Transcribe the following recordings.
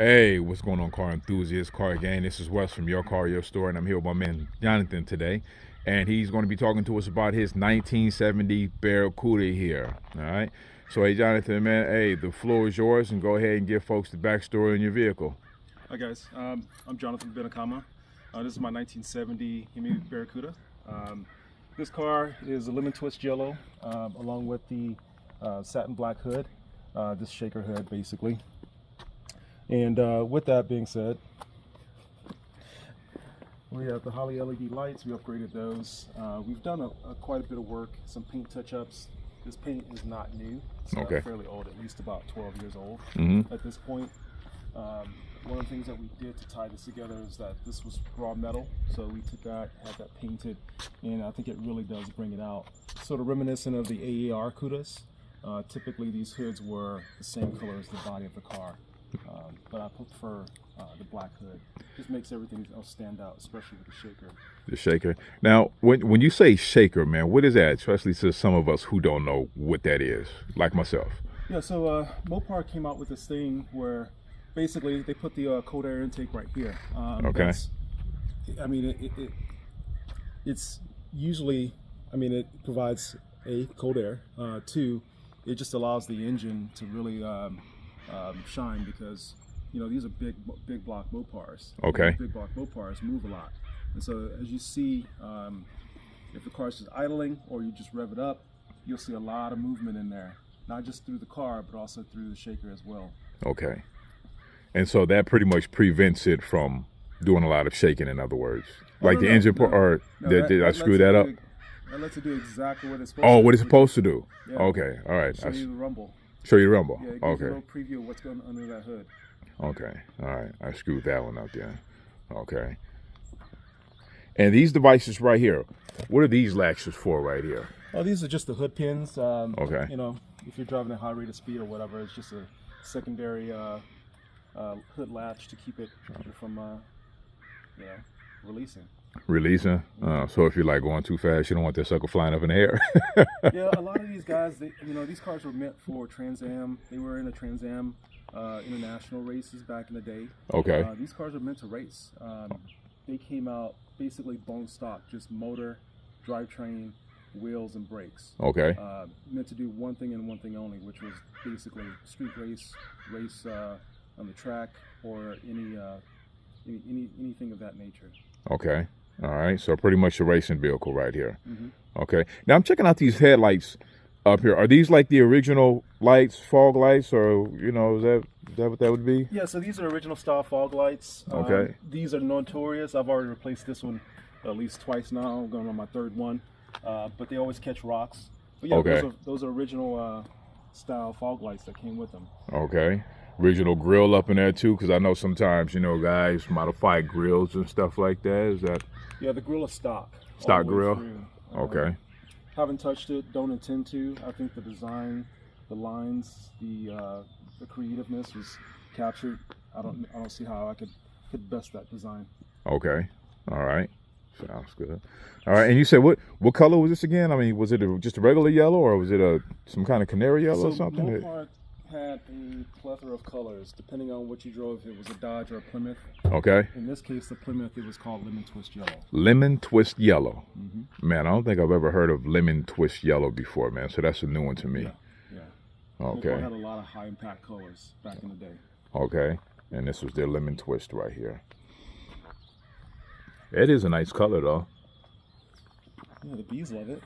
Hey, what's going on, car enthusiasts, car gang? This is Wes from Your Car, Your Store, and I'm here with my man Jonathan today. And he's going to be talking to us about his 1970 Barracuda here. All right. So, hey, Jonathan, man, hey, the floor is yours, and go ahead and give folks the backstory on your vehicle. Hi, guys. I'm Jonathan Benakama. This is my 1970 Hemi Barracuda. This car is a lemon twist yellow, along with the satin black hood, this shaker hood, basically. And with that being said, we have the Holly LED lights. We upgraded those. We've done quite a bit of work, some paint touch-ups. This paint is not new. It's fairly old, at least about 12 years old at this point. One of the things that we did to tie this together is that this was raw metal, so we took that, had that painted, and I think it really does bring it out. Sort of reminiscent of the AAR Cudas. Typically these hoods were the same color as the body of the car, but I prefer the black hood. Just makes everything else stand out, especially with the shaker. The shaker. Now, when you say shaker, man, what is that? Especially to some of us who don't know what that is, like myself. Yeah, so Mopar came out with this thing where basically they put the cold air intake right here. Okay. I mean, it's usually, I mean, it provides A, cold air, two, it just allows the engine to really shine, because you know these are big block Mopars. Okay. Big block Mopars move a lot, and so as you see, if the car's just idling or you just rev it up, you'll see a lot of movement in there, not just through the car but also through the shaker as well. Okay. And so that pretty much prevents it from doing a lot of shaking, in other words. Like the engine part, or did I screw that up? That lets it do exactly what it's supposed to do. Oh, what it's supposed to do. Yeah. Okay, all right. Show you the rumble. Show you the rumble. Yeah, it gives you a little preview of what's going on under that hood. Okay, all right. I screwed that one up there. Okay. And these devices right here, what are these latches for right here? Oh, these are just the hood pins. Okay. You know, if you're driving at high rate of speed or whatever, it's just a secondary hood latch to keep it from, you know, releasing. Releasing? So if you're like going too fast, you don't want that sucker flying up in the air. Yeah, a lot of these guys, you know, these cars were meant for Trans Am. They were in the Trans Am international races back in the day. Okay. These cars are meant to race. They came out basically bone stock, just motor, drivetrain, wheels, and brakes. Okay. Meant to do one thing and one thing only, which was basically street race on the track, or anything of that nature. Okay. All right. So pretty much a racing vehicle right here. Okay. Now I'm checking out these headlights up here. Are these like the original lights, fog lights, or you know, is that what that would be? Yeah. So these are original style fog lights. Okay. These are notorious. I've already replaced this one at least twice now. I'm going on my third one. But they always catch rocks. But yeah, those are original style fog lights that came with them. Okay. Original grill up in there too, because I know sometimes, you know, guys modify grills and stuff like that. Is that? Yeah, the grill is stock. Stock grill. Okay. Haven't touched it. Don't intend to. I think the design, the lines, the creativeness was captured. I don't see how I could best that design. Okay. All right. Sounds good. All right. And you said what color was this again? I mean, was it just a regular yellow, or was it some kind of canary yellow or something? Mopar had a plethora of colors depending on what you drove. If it was a Dodge or a Plymouth. Okay. In this case, the Plymouth, it was called lemon twist yellow. Lemon twist yellow. Man, I don't think I've ever heard of lemon twist yellow before, man. So that's a new one to me. Yeah. Okay. Mopar had a lot of high impact colors back in the day. Okay. And this was their lemon twist right here. It is a nice color though. Yeah, the bees love it.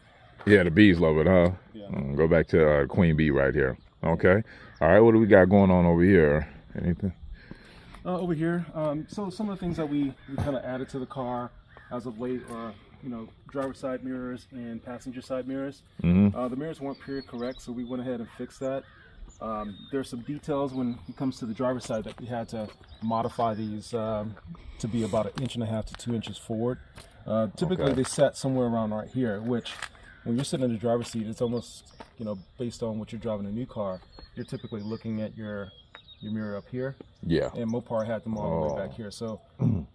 Yeah, the bees love it, huh? Yeah. Go back to Queen Bee right here. Okay. All right, what do we got going on over here? Anything? Over here, so some of the things that we kind of added to the car as of late are, you know, driver side mirrors and passenger side mirrors. The mirrors weren't period correct, so we went ahead and fixed that. There's some details when it comes to the driver's side that we had to modify these to be about 1.5 to 2 inches forward. Typically they set somewhere around right here, which when you're sitting in the driver's seat, it's almost, you know, based on what you're driving a new car, you're typically looking at your mirror up here. Yeah. And Mopar had them all the way back here. So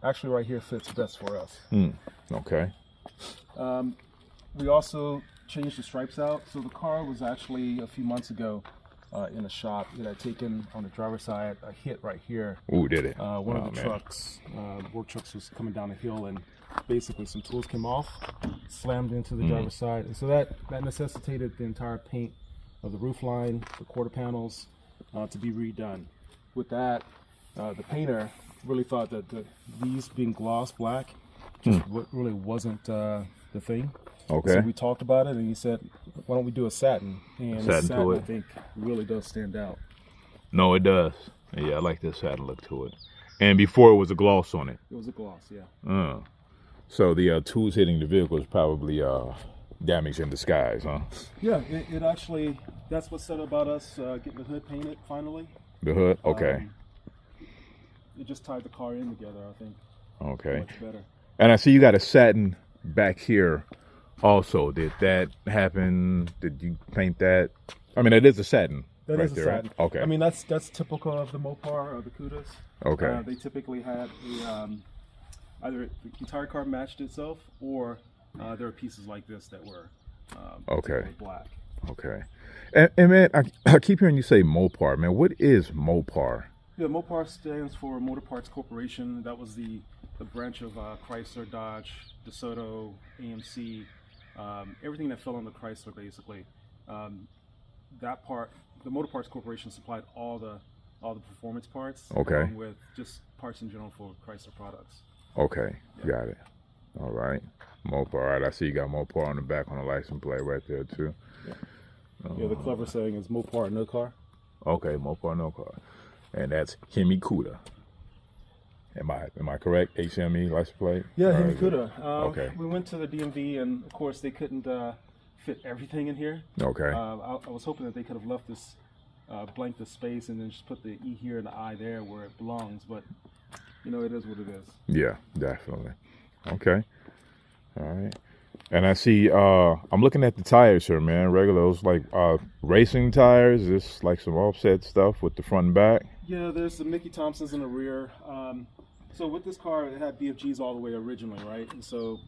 actually right here fits best for us. Okay. We also changed the stripes out. So the car was actually a few months ago in a shop. It had taken on the driver's side a hit right here. Ooh, did it? One of the trucks, work trucks, was coming down a hill, and basically some tools came off, slammed into the driver's side, and so that necessitated the entire paint of the roof line, the quarter panels, to be redone. With that, the painter really thought that these being gloss black just really wasn't the thing. Okay. So we talked about it, and he said, "Why don't we do a satin?" And satin, I think, really does stand out. No, it does. Yeah, I like this satin look to it. And before it was a gloss on it. It was a gloss, yeah. So the tools hitting the vehicle is probably damage in disguise, huh? Yeah, it actually, that's what said about us getting the hood painted finally. The hood? Okay. It just tied the car in together, I think. Okay. Much better. And I see you got a satin back here also. Did that happen? Did you paint that? I mean, it is a satin. That right is a there, satin. right? Okay. I mean, that's typical of the Mopar or the Cudas. Okay. They typically had either the entire car matched itself, or there are pieces like this that were black. Okay. And man, I keep hearing you say Mopar. Man, what is Mopar? Yeah, Mopar stands for Motor Parts Corporation. That was the branch of Chrysler, Dodge, DeSoto, AMC, everything that fell under Chrysler, basically. That part, the Motor Parts Corporation supplied all the performance parts, along with just parts in general for Chrysler products. Okay, got it. All right, Mopar. All right, I see you got Mopar on the back on the license plate right there too. Yeah, the clever saying is Mopar, no car. Okay, Mopar, no car. And that's Hemi Cuda. Am I correct? HME license plate? Yeah, Hemi Cuda. Okay. We went to the DMV, and of course they couldn't fit everything in here. Okay. I was hoping that they could have left this blank the space and then just put the E here and the I there where it belongs, but you know, it is what it is. Yeah, definitely. Okay. All right. And I see, I'm looking at the tires here, man. Regular, those like racing tires. Is this like some offset stuff with the front and back? Yeah, there's the Mickey Thompsons in the rear. So with this car, it had BFGs all the way originally, right? And so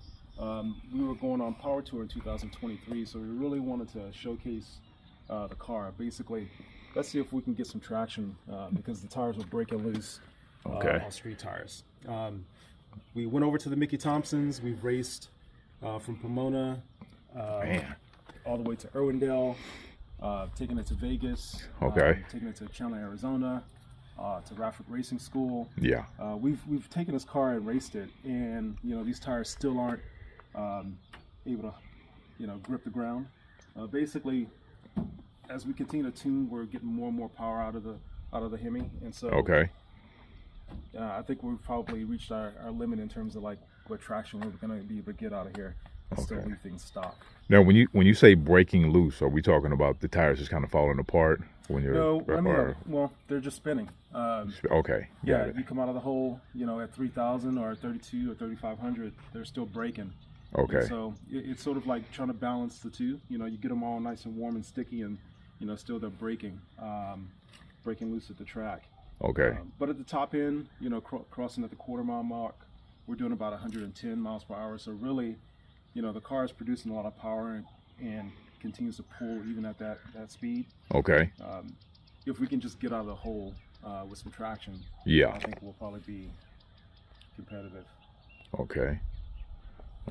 we were going on Power Tour in 2023, so we really wanted to showcase the car. Basically, let's see if we can get some traction because the tires were breaking loose on street tires. We went over to the Mickey Thompsons. We've raced from Pomona all the way to Irwindale, taking it to Vegas, taking it to Chandler, Arizona, to Rafford Racing School. Yeah. We've taken this car and raced it, and you know, these tires still aren't able to, you know, grip the ground. Basically, as we continue to tune, we're getting more and more power out of the Hemi, and so I think we've probably reached our limit in terms of like what traction we're going to be able to get out of here and still leave things stock. Now, when you say breaking loose, are we talking about the tires just kind of falling apart when you're? No, I mean, well, they're just spinning. Okay. Yeah, you come out of the hole, you know, at 3,000 or 32 or 3,500, they're still breaking. Okay. And so it's sort of like trying to balance the two. You know, you get them all nice and warm and sticky, and you know, still they're breaking loose at the track. Okay. But at the top end, you know, crossing at the quarter-mile mark, we're doing about 110 miles per hour. So really, you know, the car is producing a lot of power and continues to pull even at that speed. Okay. If we can just get out of the hole with some traction, I think we'll probably be competitive. Okay.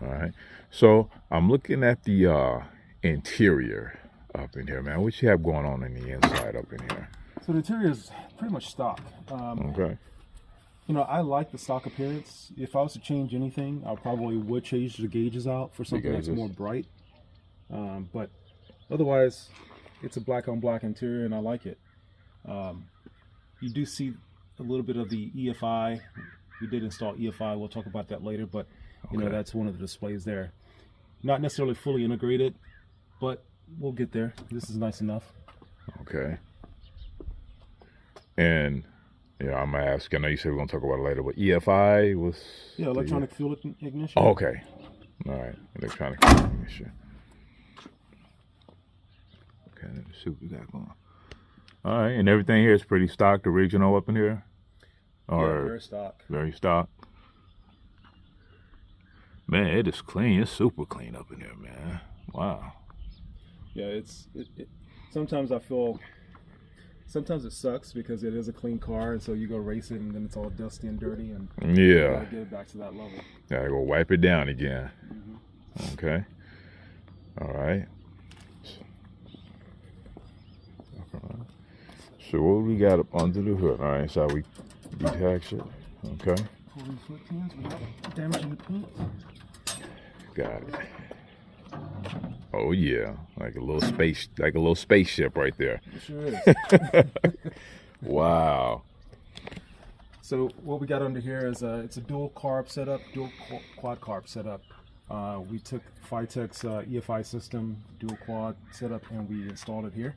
All right. So I'm looking at the interior up in here, man. What you have going on in the inside up in here? So the interior is pretty much stock. Okay. You know, I like the stock appearance. If I was to change anything, I probably would change the gauges out for something that's more bright. But otherwise, it's a black on black interior, and I like it. You do see a little bit of the EFI. We did install EFI. We'll talk about that later, but you know, that's one of the displays there. Not necessarily fully integrated, but we'll get there. This is nice enough. Okay. And yeah, I'm gonna ask. I know you said we're gonna talk about it later, but EFI was electronic fuel ignition. Oh, okay. All right, electronic fuel ignition. Okay, let's see what we got going. All right, and everything here is pretty stock, original up in here. Or very stock. Very stock. Man, it is clean. It's super clean up in here, man. Wow. Yeah, sometimes I feel Sometimes it sucks because it is a clean car, and so you go race it, and then it's all dusty and dirty, and yeah, you gotta get it back to that level. Gotta go wipe it down again. Okay. All right. So what we got up under the hood? All right, so we detach it. Okay. Pull these foot pins without damaging the paint. Got it. Oh yeah, like a little spaceship right there. It sure is. Wow. So what we got under here is it's a dual carb setup, dual quad carb setup. We took Phytech's EFI system, dual quad setup, and we installed it here.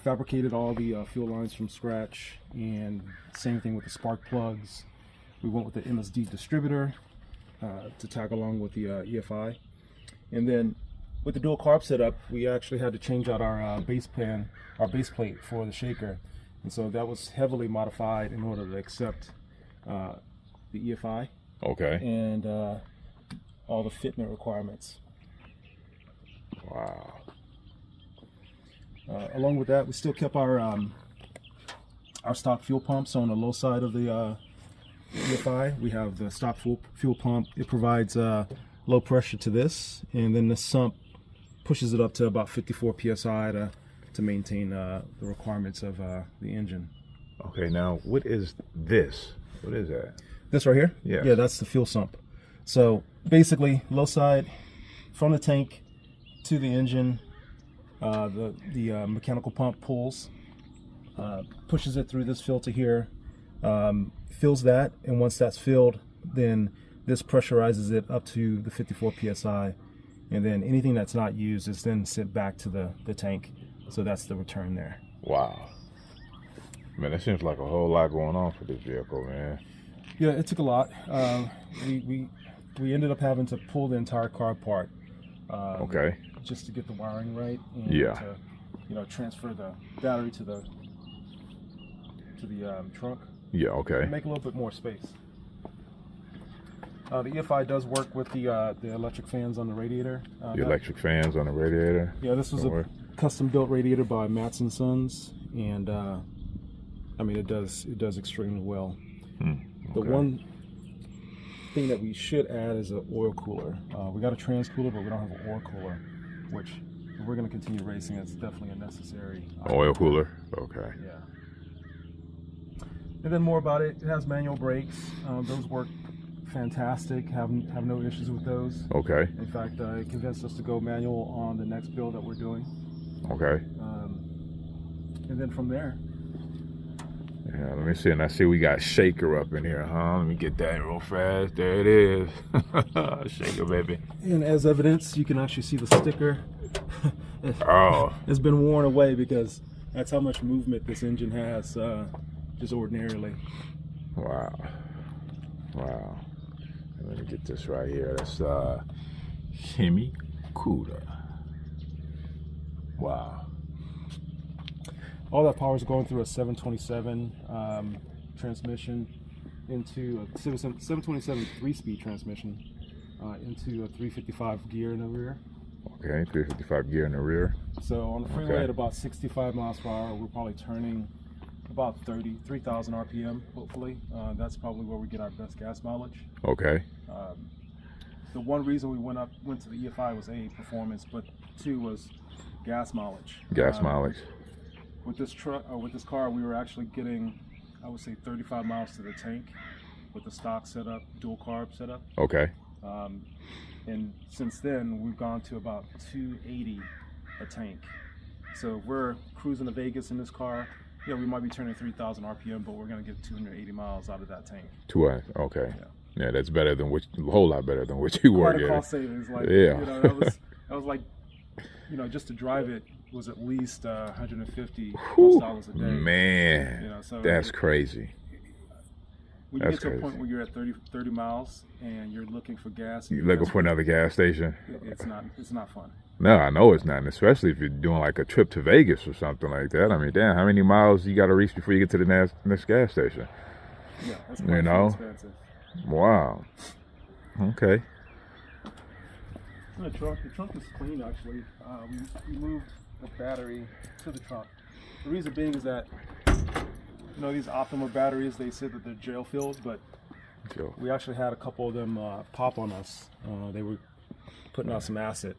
Fabricated all the fuel lines from scratch, and same thing with the spark plugs. We went with the MSD distributor to tag along with the EFI. And then with the dual carb setup, we actually had to change out our base plate for the shaker. And so that was heavily modified in order to accept the EFI. Okay. And all the fitment requirements. Wow. Along with that, we still kept our stock fuel pumps on the low side of the EFI. We have the stock fuel pump. It provides low pressure to this, and then the sump pushes it up to about 54 psi to maintain the requirements of the engine. Okay, now what is this? What is that? This right here? Yeah. Yeah, that's the fuel sump. So basically, low side from the tank to the engine. The mechanical pump pulls, pushes it through this filter here, fills that, and once that's filled, then this pressurizes it up to the 54 psi, and then anything that's not used is then sent back to the tank. So that's the return there. Wow. Man, that seems like a whole lot going on for this vehicle, man. Yeah, it took a lot. We ended up having to pull the entire car apart. Okay. Just to get the wiring right, and to transfer the battery to the trunk. Yeah. Okay. Make a little bit more space. The EFI does work with the electric fans on the radiator. The electric fans on the radiator. Yeah, this was a custom built radiator by Matz & Sons, and I mean it does extremely well. Okay. The one thing that we should add is an oil cooler. We got a trans cooler, but we don't have an oil cooler, which if we're going to continue racing, it's definitely a necessary oil cooler. Okay. Yeah. And then more about it. It has manual brakes. Those work fantastic. Have no issues with those. Okay. In fact, it convinced us to go manual on the next build that we're doing. Okay. And then from there. Yeah, let me see. And I see we got shaker up in here, huh? Let me get that real fast. There it is. Shaker, baby. And as evidence, you can actually see the sticker. Oh. It's been worn away because that's how much movement this engine has, just ordinarily. Wow. Wow. Let me get this right here. That's Hemi Cuda. Wow. All that power is going through a 727 transmission into a 727 3-speed transmission into a 355 gear in the rear. Okay, 355 gear in the rear. So on the freeway at about 65 miles per hour, we're probably turning about 3,000 RPM, hopefully. That's probably where we get our best gas mileage. Okay. The one reason we went to the EFI was A, performance, but 2 was gas mileage. Gas mileage. With this car, we were actually getting, I would say, 35 miles to the tank with the stock setup, dual carb setup. Okay. And since then, we've gone to about 280 a tank. So if we're cruising to Vegas in this car, yeah, we might be turning 3,000 RPM, but we're going to get 280 miles out of that tank. Okay. Yeah, that's better than a whole lot better than what you were getting. Quite a cost savings. Like, yeah. You know, that was like, you know, just to drive it was at least $150 plus a day. Man, you know, so that's crazy. When you get to a point where you're at 30 miles and you're looking for gas, you're looking for another gas station. It's not fun. No, I know it's not, and especially if you're doing like a trip to Vegas or something like that. I mean, damn, how many miles you got to reach before you get to the next gas station? Yeah, that's quite expensive. Wow. Okay. The trunk is clean actually. We moved the battery to the trunk. The reason being is that, these Optima batteries, they said that they're gel filled, but we actually had a couple of them pop on us. They were putting out some acid.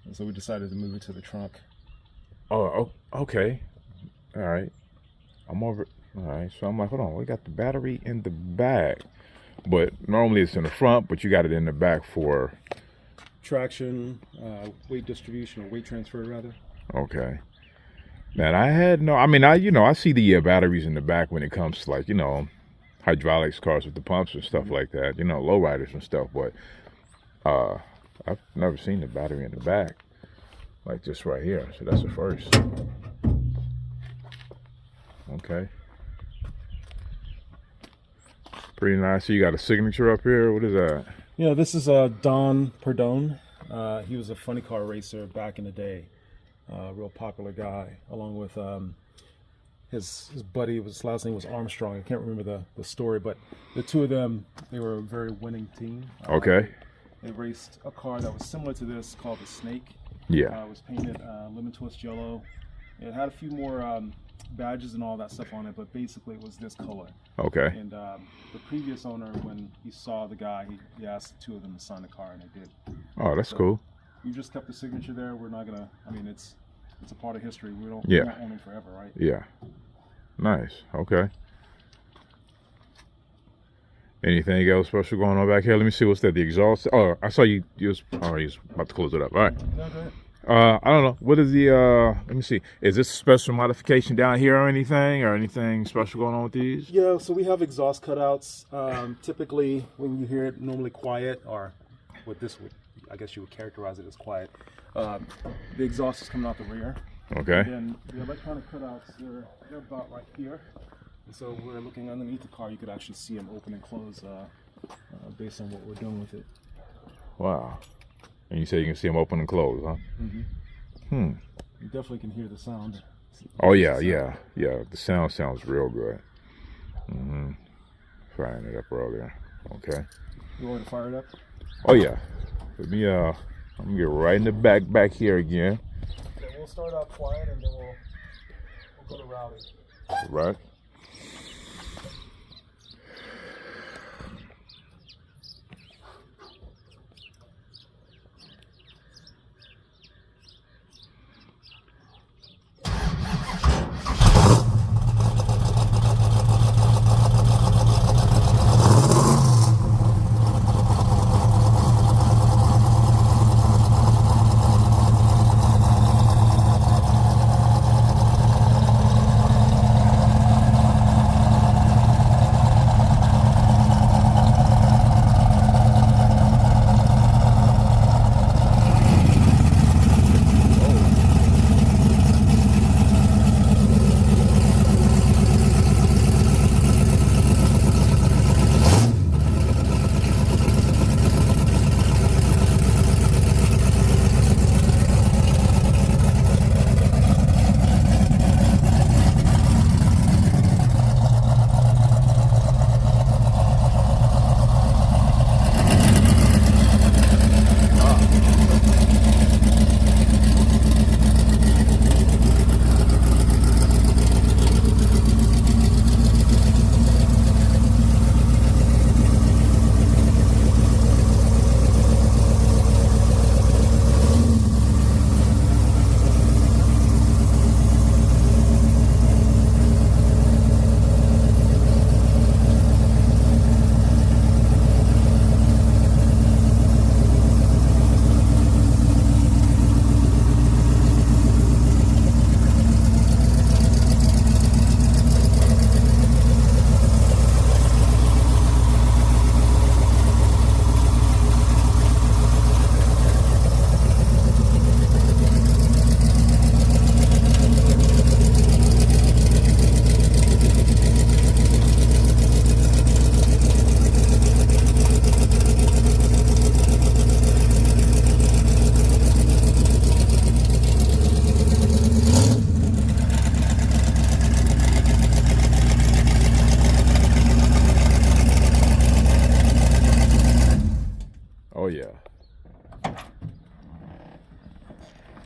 And so we decided to move it to the trunk. Oh, okay. All right. I'm over. All right. So I'm like, hold on. We got the battery in the back, but normally it's in the front, but you got it in the back for traction, weight distribution, or weight transfer rather. Okay. Man, I see the batteries in the back when it comes to, like, hydraulics cars with the pumps and stuff like that, lowriders and stuff, but I've never seen the battery in the back like this right here. So that's the first. Okay. Pretty nice. So you got a signature up here. What is that? Yeah, this is Don Perdone. He was a funny car racer back in the day. Real popular guy, along with his buddy. His last name was Armstrong. I can't remember the story, but the two of them, they were a very winning team. Okay. They raced a car that was similar to this called the Snake. Yeah. It was painted lemon twist yellow. It had a few more badges and all that stuff on it, but basically it was this color. Okay. And the previous owner, when he saw the guy, he asked the two of them to sign the car, and they did. Oh, that's cool. You just kept the signature there. We're not gonna. it's a part of history. We don't own them forever, right? Yeah. Nice. Okay. Anything else special going on back here? Let me see. What's that? The exhaust? Oh, I saw you was about to close it up. All right. No, go ahead. I don't know. What is the? Let me see. Is this a special modification down here or anything special going on with these? Yeah. So we have exhaust cutouts. Typically, when you hear it normally quiet, or what this would, I guess you would characterize it as quiet. The exhaust is coming out the rear. Okay. And then the electronic cutouts, they're about right here. And so we're looking underneath the car. You could actually see them open and close based on what we're doing with it. Wow. And you say you can see them open and close, huh? Mm-hmm. You definitely can hear the sound. Oh yeah. The sound sounds real good. Firing it up earlier. Okay. You want to fire it up? Oh yeah. Let me I'm gonna get right in the back here again. Okay, we'll start out quiet and then we'll go to rowdy. Right.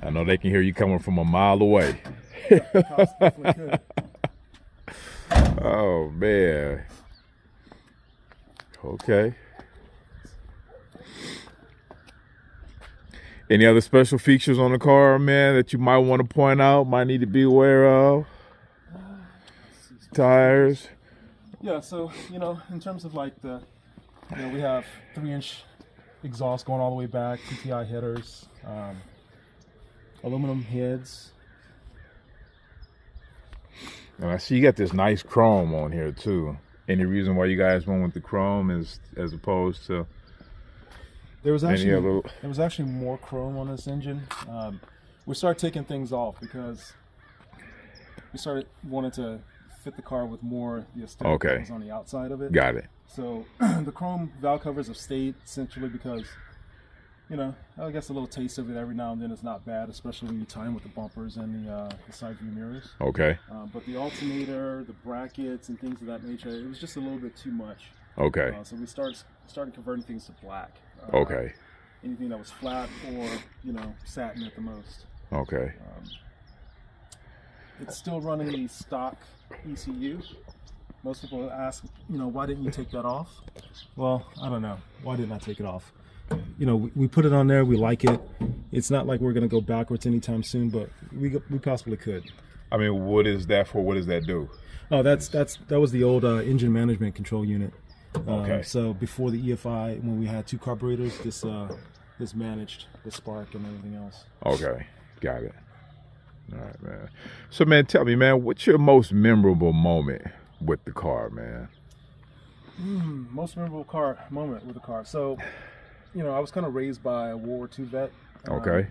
I know they can hear you coming from a mile away. Cops definitely could. Oh man. Okay. Any other special features on the car, man, that you might want to point out, might need to be aware of? Tires. Yeah, so, in terms of like we have 3-inch exhaust going all the way back, TTI headers, aluminum heads. And I see you got this nice chrome on here too. Any reason why you guys went with the chrome as opposed to there was actually more chrome on this engine. We started taking things off because we started wanting to fit the car with more the aesthetic that was on the outside of it. Got it. So the chrome valve covers have stayed essentially because, I guess a little taste of it every now and then is not bad, especially when you tie in with the bumpers and the side view mirrors. Okay. But the alternator, the brackets, and things of that nature, it was just a little bit too much. Okay. So we started converting things to black. Okay. Anything that was flat or, satin at the most. Okay. It's still running the stock ECU. Most people ask, why didn't you take that off? Well, I don't know. Why didn't I take it off? We put it on there. We like it. It's not like we're going to go backwards anytime soon, but we possibly could. I mean, what is that for? What does that do? Oh, that was the old engine management control unit. Okay. So before the EFI, when we had 2 carburetors, this managed the spark and everything else. Okay, got it. All right, man. So, man, tell me, man, what's your most memorable moment with the car, man? Most memorable moment with the car. So, I was kind of raised by a World War II vet. Okay.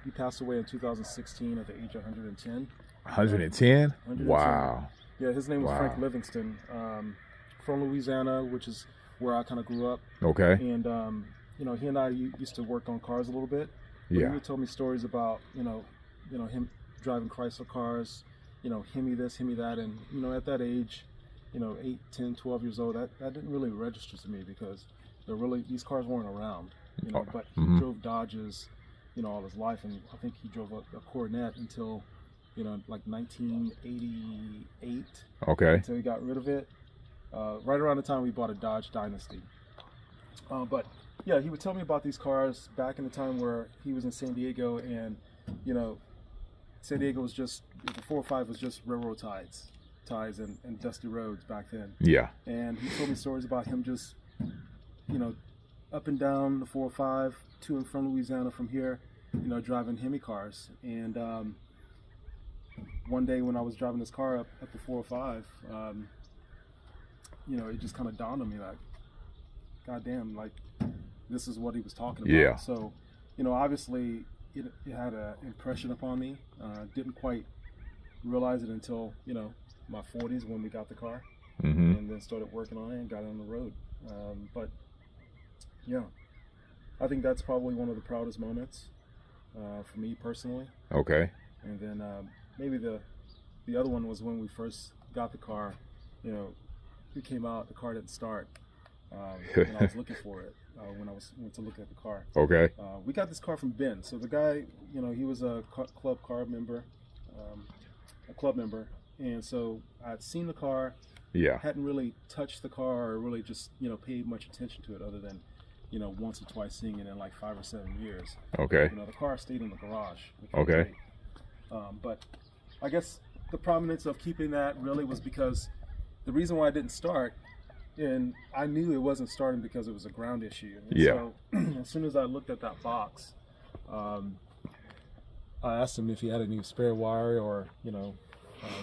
He passed away in 2016 at the age of 110. 110? Wow. Yeah, his name was Frank Livingston, from Louisiana, which is where I kind of grew up. Okay. And, he and I used to work on cars a little bit. Yeah. He would tell me stories about, him driving Chrysler cars, Hemi this, Hemi that. And, at that age, 8, 10, 12 years old, that didn't really register to me because these cars weren't around, but he drove Dodges, all his life. And I think he drove a Coronet until, like 1988. Okay. Until he got rid of it. Right around the time we bought a Dodge Dynasty. But yeah, he would tell me about these cars back in the time where he was in San Diego, and San Diego was just, the 405 was just railroad ties and dusty roads back then. Yeah. And he told me stories about him just, up and down the 405 to and from Louisiana from here, driving Hemi cars. And one day when I was driving this car up the 405, it just kind of dawned on me like, goddamn, like this is what he was talking about. Yeah. So, obviously it had an impression upon me. Didn't quite realize it until, my 40s when we got the car, and then started working on it and got it on the road. But yeah, I think that's probably one of the proudest moments for me personally. Okay. And then maybe the other one was when we first got the car. We came out, the car didn't start, and I was looking for it when I went to look at the car. Okay. We got this car from Ben. So the guy, he was a club member, and so I'd seen the car. Yeah. Hadn't really touched the car or really just paid much attention to it other than once or twice seeing it in like 5 or 7 years. Okay. The car stayed in the garage. Okay. But I guess the prominence of keeping that really was because the reason why I didn't start, and I knew it wasn't starting because it was a ground issue. And yeah. So as soon as I looked at that box, I asked him if he had any spare wire or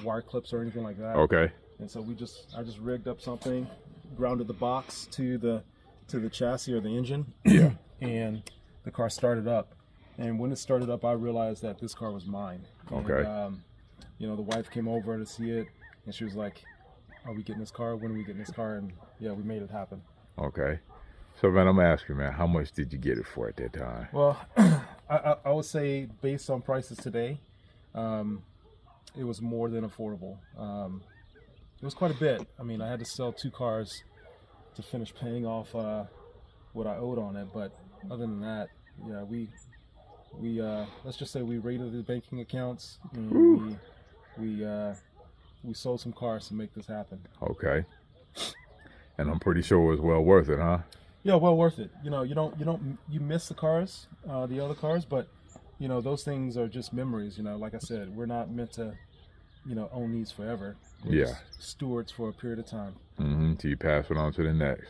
wire clips or anything like that. Okay. And so I just rigged up something, grounded the box to the chassis or the engine. Yeah. And the car started up. And when it started up, I realized that this car was mine. Okay. And, the wife came over to see it, and she was like, "Are we getting this car? When are we getting this car?" And yeah, we made it happen. Okay. So, man, I'm asking, man, how much did you get it for at that time? Well, I would say based on prices today, it was more than affordable. It was quite a bit. I mean, I had to sell 2 cars to finish paying off what I owed on it. But other than that, yeah, we we let's just say we raided the banking accounts, and we sold some cars to make this happen. Okay. And I'm pretty sure it was well worth it, huh? Yeah, well worth it. You miss the cars, the other cars, but those things are just memories. Like I said, we're not meant to, own these forever. We're just stewards for a period of time. So you pass it on to the next.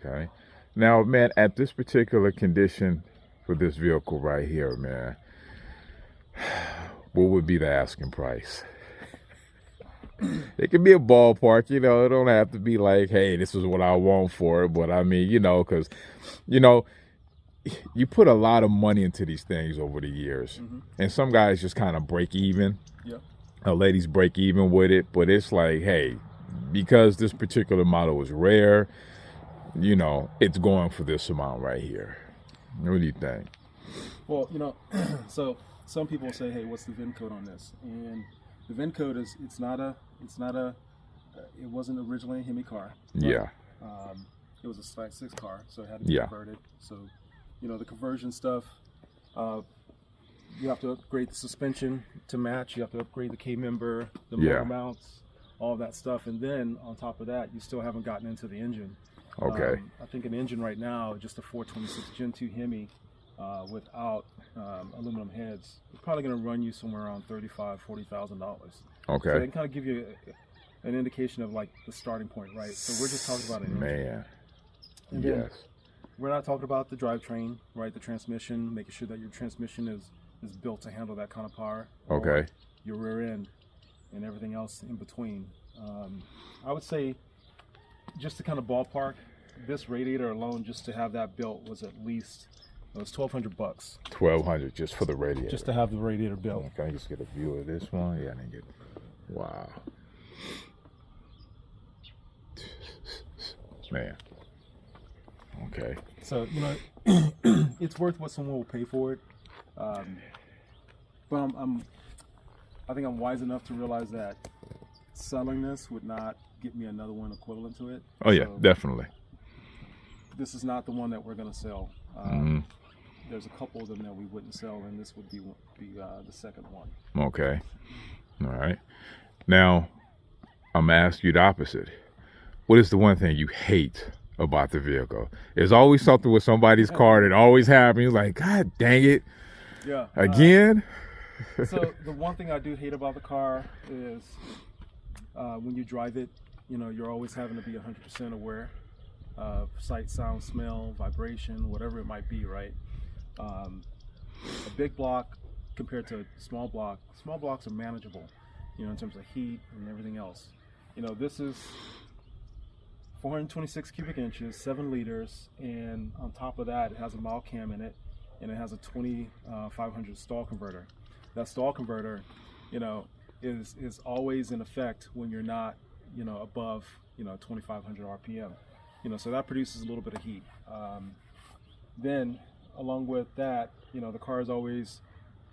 Okay. Now, man, at this particular condition for this vehicle right here, man, what would be the asking price? It can be a ballpark, it don't have to be like, hey, this is what I want for it. But I mean, because, you put a lot of money into these things over the years. And some guys just kind of break even. Ladies break even with it. But it's like, hey, because this particular model is rare, it's going for this amount right here. What do you think? Well, so some people say, hey, what's the VIN code on this? And the VIN code is, it wasn't originally a Hemi car. Yeah. It was a Slack 6 car, so it had to be converted. So, the conversion stuff, you have to upgrade the suspension to match. You have to upgrade the K-member, the motor mounts, all of that stuff. And then on top of that, you still haven't gotten into the engine. Okay. I think an engine right now, just a 426 Gen 2 Hemi without aluminum heads, it's probably going to run you somewhere around $35,000-$40,000. Okay. So they can kind of give you an indication of like the starting point, right? So we're just talking about an engine. Man. And then we're not talking about the drivetrain, right? The transmission, making sure that your transmission is built to handle that kind of power. Okay. Your rear end and everything else in between. I would say, just to kind of ballpark, this radiator alone, just to have that built, was at least, it was $1,200. $1,200 just for the radiator. Just to have the radiator built. Can I just get a view of this one? Yeah, I didn't get. Wow. Man. Okay. So it's worth what someone will pay for it. But I think I'm wise enough to realize that selling this would not get me another one equivalent to it. Oh yeah, definitely. This is not the one that we're going to sell. There's a couple of them that we wouldn't sell, and this would be the second one. Okay. All right. Now, I'm going to ask you the opposite. What is the one thing you hate about the vehicle? There's always something with somebody's car that always happens. Like, God dang it. Yeah. Again? So the one thing I do hate about the car is when you drive it, you're always having to be 100% aware of sight, sound, smell, vibration, whatever it might be, right? A big block compared to a small blocks are manageable, in terms of heat and everything else. This is 426 cubic inches, 7 liters, and on top of that, it has a mile cam in it, and it has a 2500 stall converter. That stall converter, is always in effect when you're not, above, 2500 RPM. So that produces a little bit of heat. Then, along with that, the car is always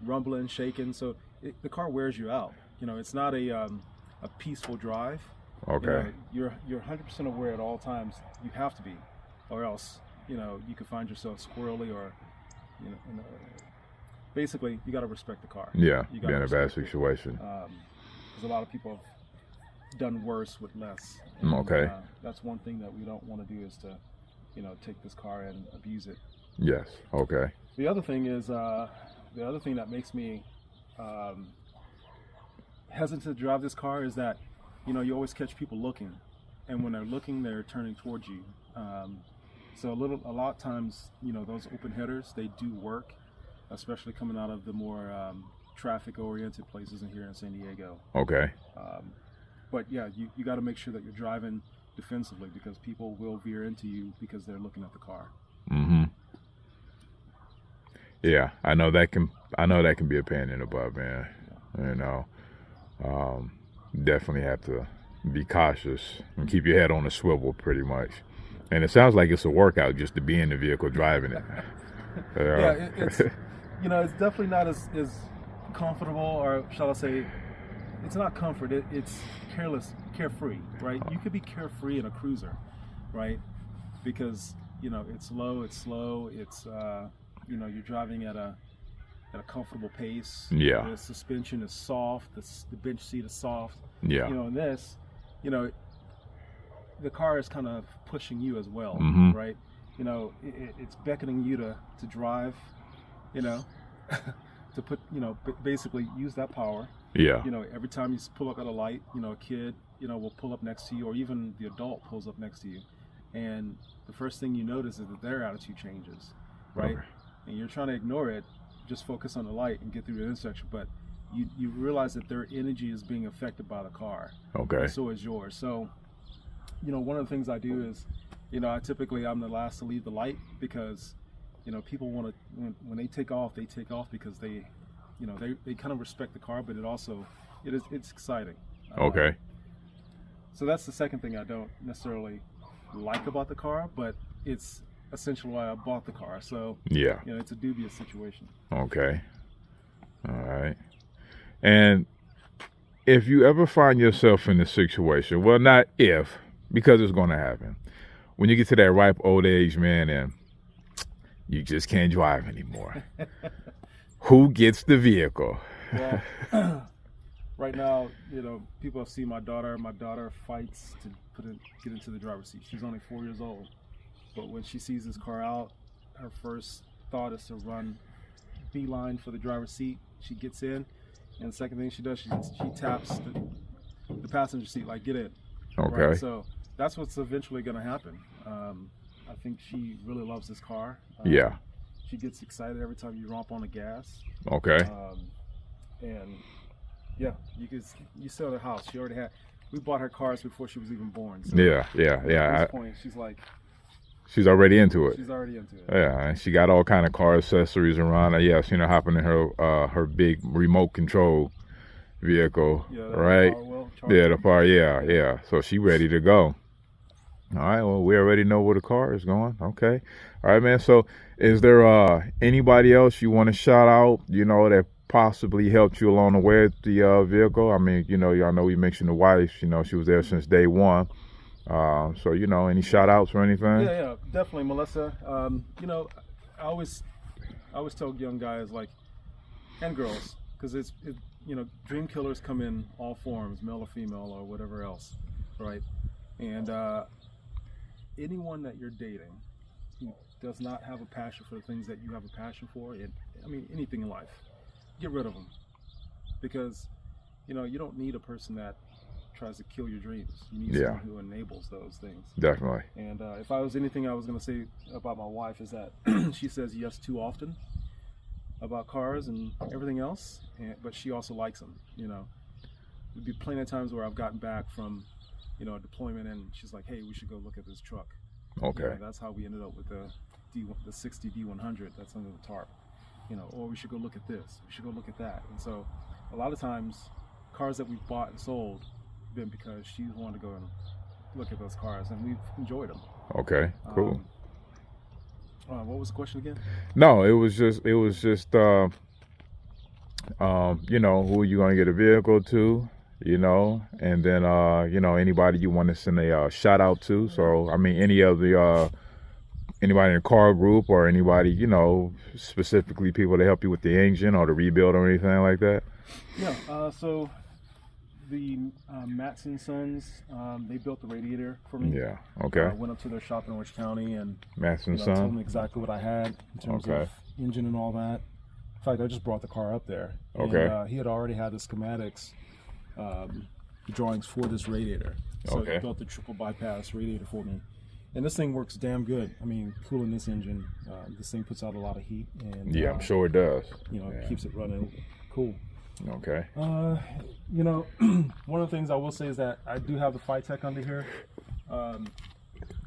rumbling, shaking, so the car wears you out. It's not a peaceful drive. Okay. You're 100% aware at all times. You have to be, or else, you could find yourself squirrely, or, basically, you got to respect the car. Yeah, be in a bad situation. Because a lot of people have done worse with less. And, okay. That's one thing that we don't want to do, is to, take this car and abuse it. Yes. Okay. The other thing is, the other thing that makes me hesitant to drive this car is that, you always catch people looking, and when they're looking, they're turning towards you. So a lot of times, those open headers, they do work, especially coming out of the more traffic-oriented places in here in San Diego. Okay. But yeah, you got to make sure that you're driving defensively, because people will veer into you because they're looking at the car. Mm-hmm. Yeah, I know that can be a pain in the butt, man. Yeah. Definitely have to be cautious and keep your head on a swivel, pretty much. And it sounds like it's a workout just to be in the vehicle driving it. Yeah, it's it's definitely not as comfortable, or shall I say, it's not comfort. It's carefree, right? You could be carefree in a cruiser, right? Because it's low, it's slow, it's you're driving at a at a comfortable pace. Yeah. The suspension is soft. The bench seat is soft. Yeah. You know, in this, you know, the car is kind of pushing you as well, right? You know, it's beckoning you to drive, you know, to put, you know, basically use that power. Yeah. You know, every time you pull up at a light, you know, a kid, you know, will pull up next to you, or even the adult pulls up next to you. And the first thing you notice is that their attitude changes, right? Okay. And you're trying to ignore it, just focus on the light and get through the intersection. But you realize that their energy is being affected by the car. Okay. And so is yours. So, you know, one of the things I do is, you know, I'm the last to leave the light, because, you know, people want to, when they take off because they, you know, they kind of respect the car, but it's exciting. Okay. So that's the second thing I don't necessarily like about the car, but it's essentially why I bought the car. So yeah, you know, it's a dubious situation. Okay. All right. And if you ever find yourself in this situation, well, not if, because it's going to happen, when you get to that ripe old age, man, and you just can't drive anymore, who gets the vehicle? Well, right now, you know, people have seen my daughter. My daughter fights to get into the driver's seat. She's only 4 years old, but when she sees this car out, her first thought is to run beeline for the driver's seat. She gets in, and the second thing she does, she taps the passenger seat, like, get in. Okay. Right? So that's what's eventually going to happen. I think she really loves this car. Yeah. She gets excited every time you romp on the gas. Okay. And yeah, you sell the house. We bought her cars before she was even born. So yeah. At this point, she's already into it. She's already into it. Yeah, and she got all kind of car accessories around her. Yeah, I've seen her hopping in her big remote control vehicle, right? The power. Yeah. So she ready to go. All right, well, we already know where the car is going. Okay. All right, man. So is there anybody else you want to shout out, you know, that possibly helped you along the way with the vehicle? I mean, you know, y'all know we mentioned the wife, you know, she was there since day one. So, you know, any shout outs or anything? Yeah, definitely, Melissa. You know, I always tell young guys, like, and girls, because you know, dream killers come in all forms, male or female or whatever else, right? And anyone that you're dating who does not have a passion for the things that you have a passion for, I mean, anything in life, get rid of them. Because, you know, you don't need a person that tries to kill your dreams. You need someone who enables those things. Definitely. And if I was anything I was going to say about my wife is that she says yes too often about cars and everything else, but she also likes them. You know, there'd be plenty of times where I've gotten back from, you know, a deployment, and she's like, "Hey, we should go look at this truck." Okay. You know, that's how we ended up with the 60 D100 that's under the tarp. You know, or we should go look at this. We should go look at that. And so, a lot of times, cars that we've bought and sold have been because she wanted to go and look at those cars, and we've enjoyed them. Okay. Cool. What was the question again? No, it was just you know, who are you going to get a vehicle to, you know, and then you know, anybody you want to send a shout out to. So I mean, any of the anybody in the car group, or anybody, you know, specifically people to help you with the engine or the rebuild or anything like that. Yeah. So the Matson Sons, they built the radiator for me. Yeah. Okay. I went up to their shop in Orange County and Matson Sons told them exactly what I had in terms of engine and all that. In fact, I just brought the car up there. Okay. And, he had already had the schematics, the drawings for this radiator. So he built the triple bypass radiator for me. And this thing works damn good. I mean, cooling this engine, this thing puts out a lot of heat. And yeah, I'm sure it does. You know, it keeps it running cool. Okay. You know, one of the things I will say is that I do have the Phytech under here.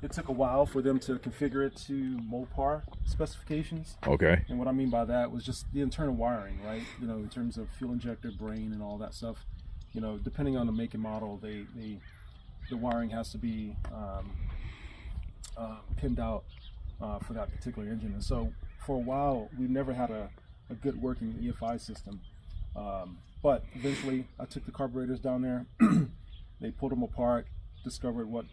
It took a while for them to configure it to Mopar specifications. Okay. And what I mean by that was just the internal wiring, right? You know, in terms of fuel injector, brain, and all that stuff. You know, depending on the make and model, the wiring has to be pinned out for that particular engine. And so for a while, we never had a good working EFI system. But eventually I took the carburetors down there, they pulled them apart, discovered what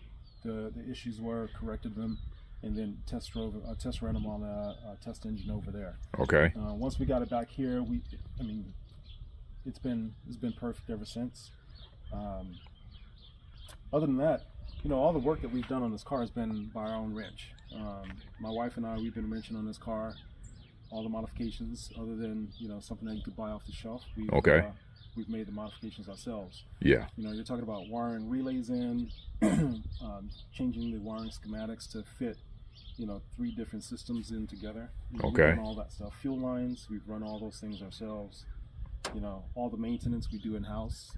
the issues were, corrected them, and then test ran them on a test engine over there. Okay. Once we got it back here, it's been perfect ever since. Other than that, all the work that we've done on this car has been by our own wrench. My wife and I, we've been wrenching on this car. All the modifications, other than something that you could buy off the shelf, we've made the modifications ourselves. Yeah. You're talking about wiring relays in, changing the wiring schematics to fit 3 different systems in together. Okay. We've done all that stuff. Fuel lines, we've run all those things ourselves. All the maintenance we do in house.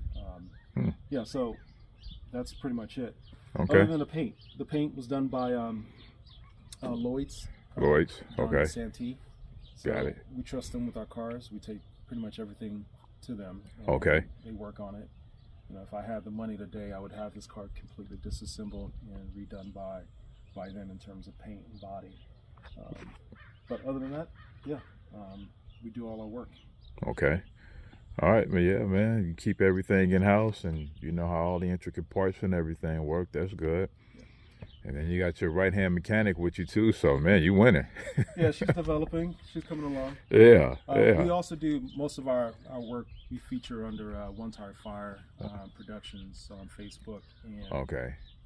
Yeah, so that's pretty much it. Okay. Other than the paint was done by Lloyd's. Okay. Santee. So got it. We trust them with our cars. We take pretty much everything to them. Okay. They work on it. If I had the money today, I would have this car completely disassembled and redone by them in terms of paint and body. But other than that, yeah, we do all our work. Okay. All right, man. Yeah, man. You keep everything in house, and you know how all the intricate parts and everything work. That's good. Yeah. And then you got your right-hand mechanic with you too. So, man, you winning. Yeah, she's developing. She's coming along. Yeah. We also do most of our work. We feature under One Tire Fire Productions on Facebook and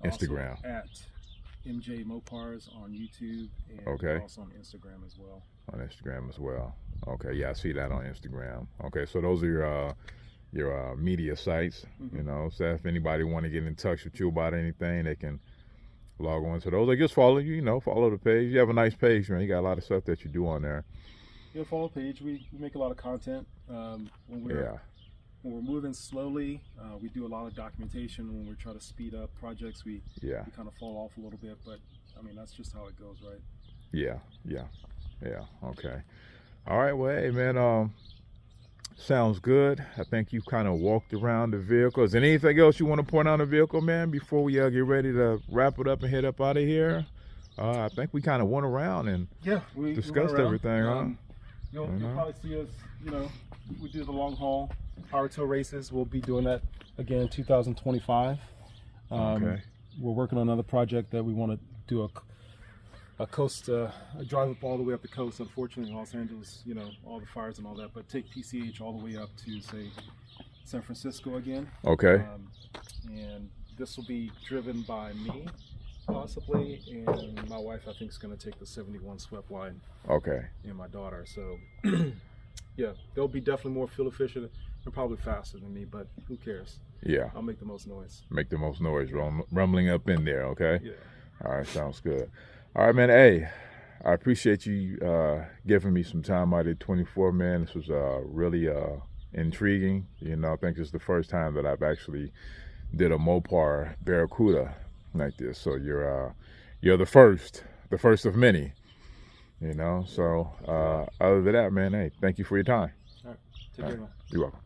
Instagram at MJ Mopars on YouTube and also on Instagram as well. On Instagram as well. Okay, yeah, I see that on Instagram. Okay, so those are your media sites. So if anybody want to get in touch with you about anything, they can log on to those. They just follow you. Follow the page. You have a nice page, man. You got a lot of stuff that you do on there. Yeah, follow the page. We make a lot of content. When we're moving slowly, we do a lot of documentation. When we're trying to speed up projects, we kind of fall off a little bit. But that's just how it goes, right? Yeah. Okay. All right. Well, hey, man. Sounds good. I think you kind of walked around the vehicle. Is there anything else you want to point out on the vehicle, man, before we get ready to wrap it up and head up out of here? I think we kind of went around and discussed everything, huh? You'll probably see us, we do the long haul power tow races. We'll be doing that again in 2025. We're working on another project that we want to do a coast, a drive up all the way up the coast. Unfortunately, in Los Angeles, all the fires and all that, but take PCH all the way up to, say, San Francisco again. Okay. And this will be driven by me, possibly, and my wife, I think, is going to take the 71 swept line. Okay. And my daughter. So, yeah, they'll be definitely more fuel efficient and probably faster than me, but who cares? Yeah. I'll make the most noise. Make the most noise, rumbling up in there, okay? Yeah. All right, sounds good. All right, man. Hey, I appreciate you giving me some time out of 24, man. This was really intriguing. I think it's the first time that I've actually did a Mopar Barracuda like this. So you're the first of many. So other than that, man, hey, thank you for your time. All right, take care, man. You're welcome.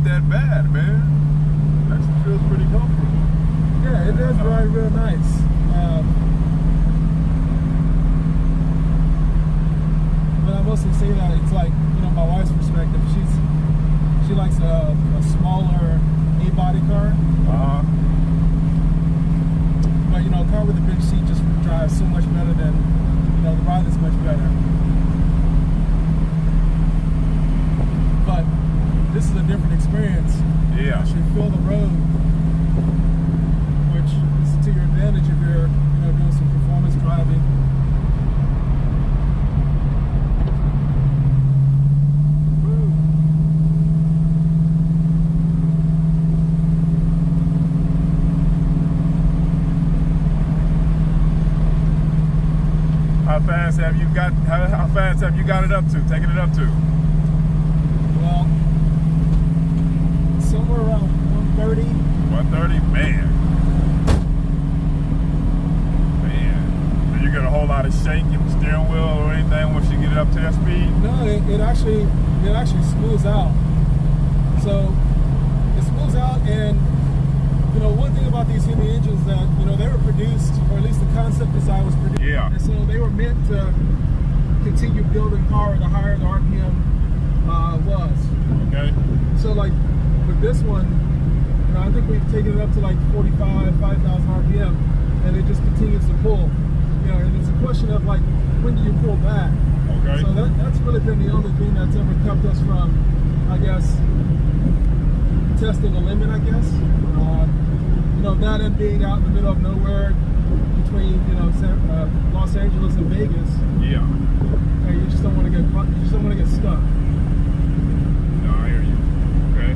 That bad, man. Actually feels pretty comfortable. Yeah, it does ride real nice. But I mostly say that it's like, my wife's perspective. She likes a smaller A-body car. But a car with a big seat just drives so much better than the ride is much better. But this is a different experience. Yeah. fast have you got? How fast have you got it up to? Taking it up to? Well, somewhere around 130. 130, man. Do you get a whole lot of shake in the steering wheel or anything once you get it up to that speed? No, it actually smooths out. So it smooths out, and you know, one thing about these Hemi engines that, you know, they were produced, or at least the concept design was produced. Yeah. And so they were meant to continue building power the higher the RPM was. Okay. So like with this one, you know, I think we've taken it up to like 5,000 RPM, and it just continues to pull. You know, and it's a question of like, when do you pull back? Okay. So that's really been the only thing that's ever kept us from, I guess, testing the limit, I guess. You know, that and being out in the middle of nowhere between, you know, Los Angeles and Vegas. Yeah. And you just don't want to get stuck. No, I hear you. Okay.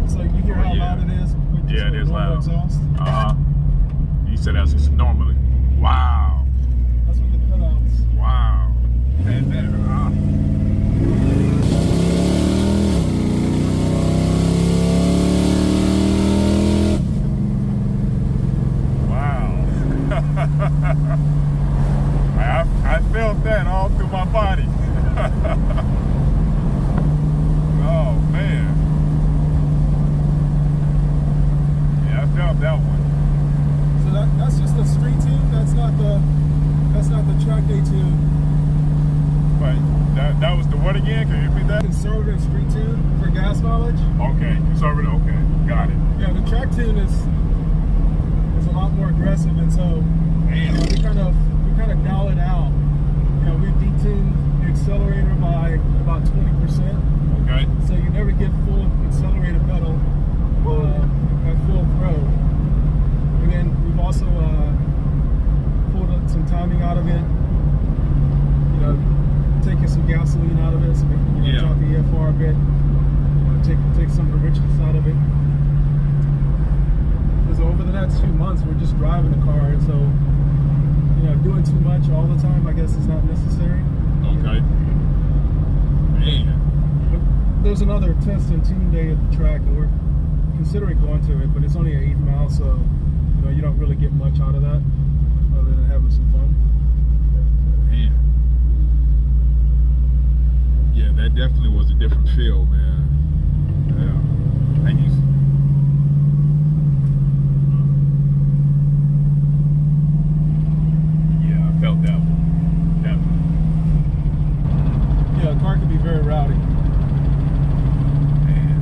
So you hear how loud it is? Yeah, it is loud. Exhaust? You said that's just normally. Wow. That's what the cutouts. Wow. And then, wow. I felt that all through my body. Oh man. Yeah, I felt that one. So that's just the street tune. That's not the track day tune. But that was the what again? Can you repeat that? Conservative street tune for gas mileage. Okay, conservative. Okay, got it. Yeah, the track tune is a lot more aggressive, and so you know, we kind of dial it out. You know, we detuned the accelerator by about 20%. Okay. So you never get full accelerator pedal at full throw. And then we've also pulled up some timing out of it. You know, taking some gasoline out of it, so we can drop the EFR a bit. Take some of the richness out of it. Because over the next few months, we're just driving the car, and so, you know, doing too much all the time, I guess, is not necessary. Okay. Man. But there's another test and tune day at the track, and we're considering going to it, but it's only an 8 mile, so, you know, you don't really get much out of that other than having some fun. Man. Yeah, that definitely was a different feel, man. Yeah. Thank you. Yeah, I felt that one. Definitely. Yeah, the car can be very rowdy. Man.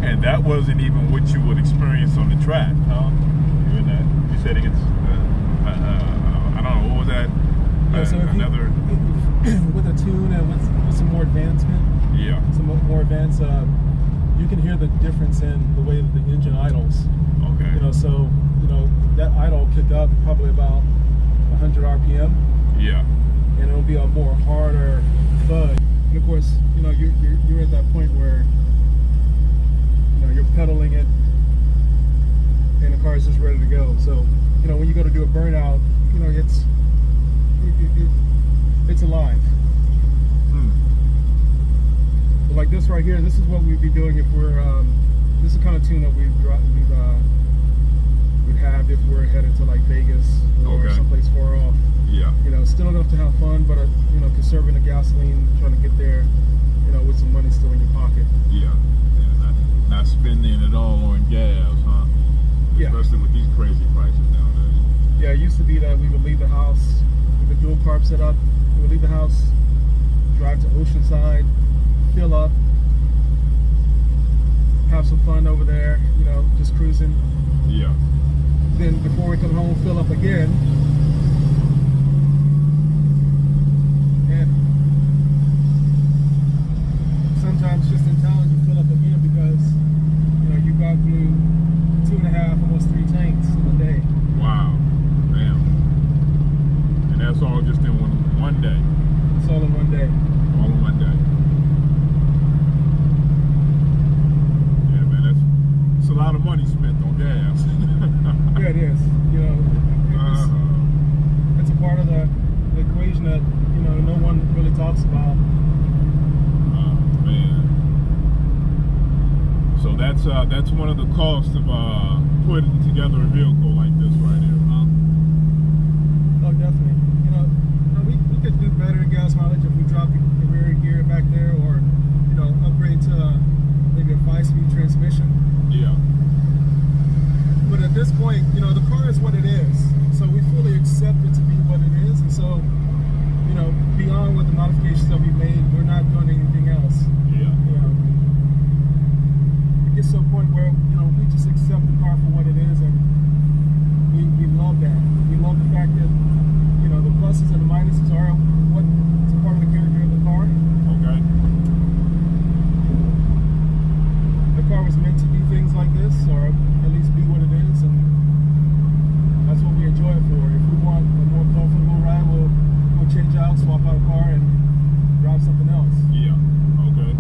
And that wasn't even what you would experience on the track, huh? You said it gets, I don't know, what was that? Yeah, so another... with a tune and with some more advancement, some more advanced, you can hear the difference in the way that the engine idles. Okay. You know, so, you know, that idle will kick up probably about 100 RPM. Yeah. And it'll be a more harder thud. And of course, you know, you're at that point where, you know, you're pedaling it and the car is just ready to go. So, you know, when you go to do a burnout, you know, it's alive. But like this right here, this is what we'd be doing if we're, this is the kind of tune that we'd have if we're headed to like Vegas or someplace far off. Yeah. You know, still enough to have fun, but, you know, conserving the gasoline, trying to get there, you know, with some money still in your pocket. Yeah. Not spending it all on gas, huh? Yeah. Especially with these crazy prices nowadays. Yeah, it used to be that we would leave the house with the dual carb set up. We would leave the house, drive to Oceanside, fill up, have some fun over there, you know, just cruising. Yeah. Then before we come home, fill up again. And sometimes just in town you fill up again because, you know, you got through 2.5, almost 3 tanks in a day. Wow. Damn. And that's all just in one day. It's all in one day. All in one day. that's one of the costs of putting together a vehicle like this right here, huh? Oh, definitely. You know, we could do better in gas mileage if we drop the rear gear back there, or upgrade to maybe a 5-speed transmission. Yeah. But at this point, the car is what it is, so we fully accept it to be what it is, and so beyond what the modifications that we made, we're not doing anything else. Yeah. It gets to a point where we just accept the car for what it is, and we love that. We love the fact that the pluses and the minuses are what's part of the character of the car. Okay. The car was meant to do things like this, or at least be what it is, and that's what we enjoy it for. If we want a more comfortable ride, we'll change out, swap out a car, and drive something else. Yeah. Okay.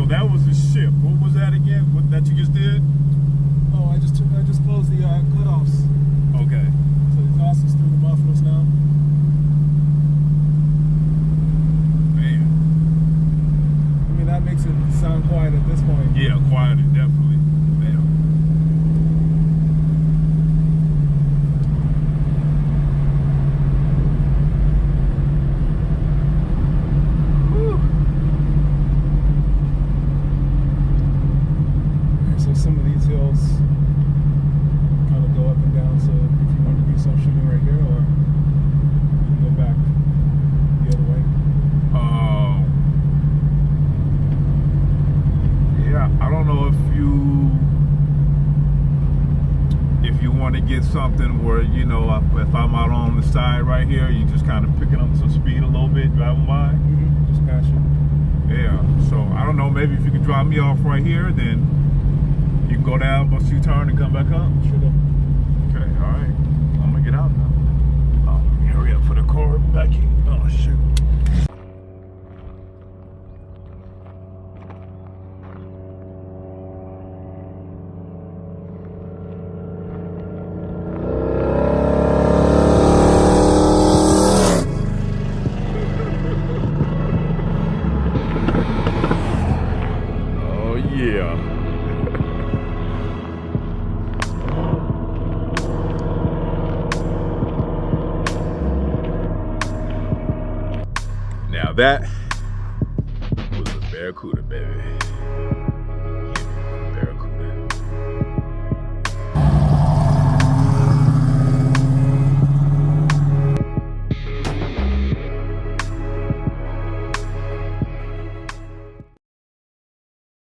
That was the ship. What was that again? What that you just did? Oh, I just closed the cutoffs. Okay. So the exhaust is through the mufflers now. Man. I mean, that makes it sound quiet at this point. Yeah, quieter, definitely. Damn. Some of these hills kind of go up and down, so if you want to do some shooting right here, or you can go back the other way. Yeah, I don't know if you want to get something where if I'm out on the side right here, you just kind of picking up some speed a little bit driving by. Just pass you. Yeah, so I don't know, maybe if you could drop me off right here, then you can go down, bust U-turn, and come back up? Sure do. Okay, all right. I'm going to get out now. Oh, let me hurry up for the car back in. Oh, shoot. Oh, yeah. Now that was a Barracuda, baby.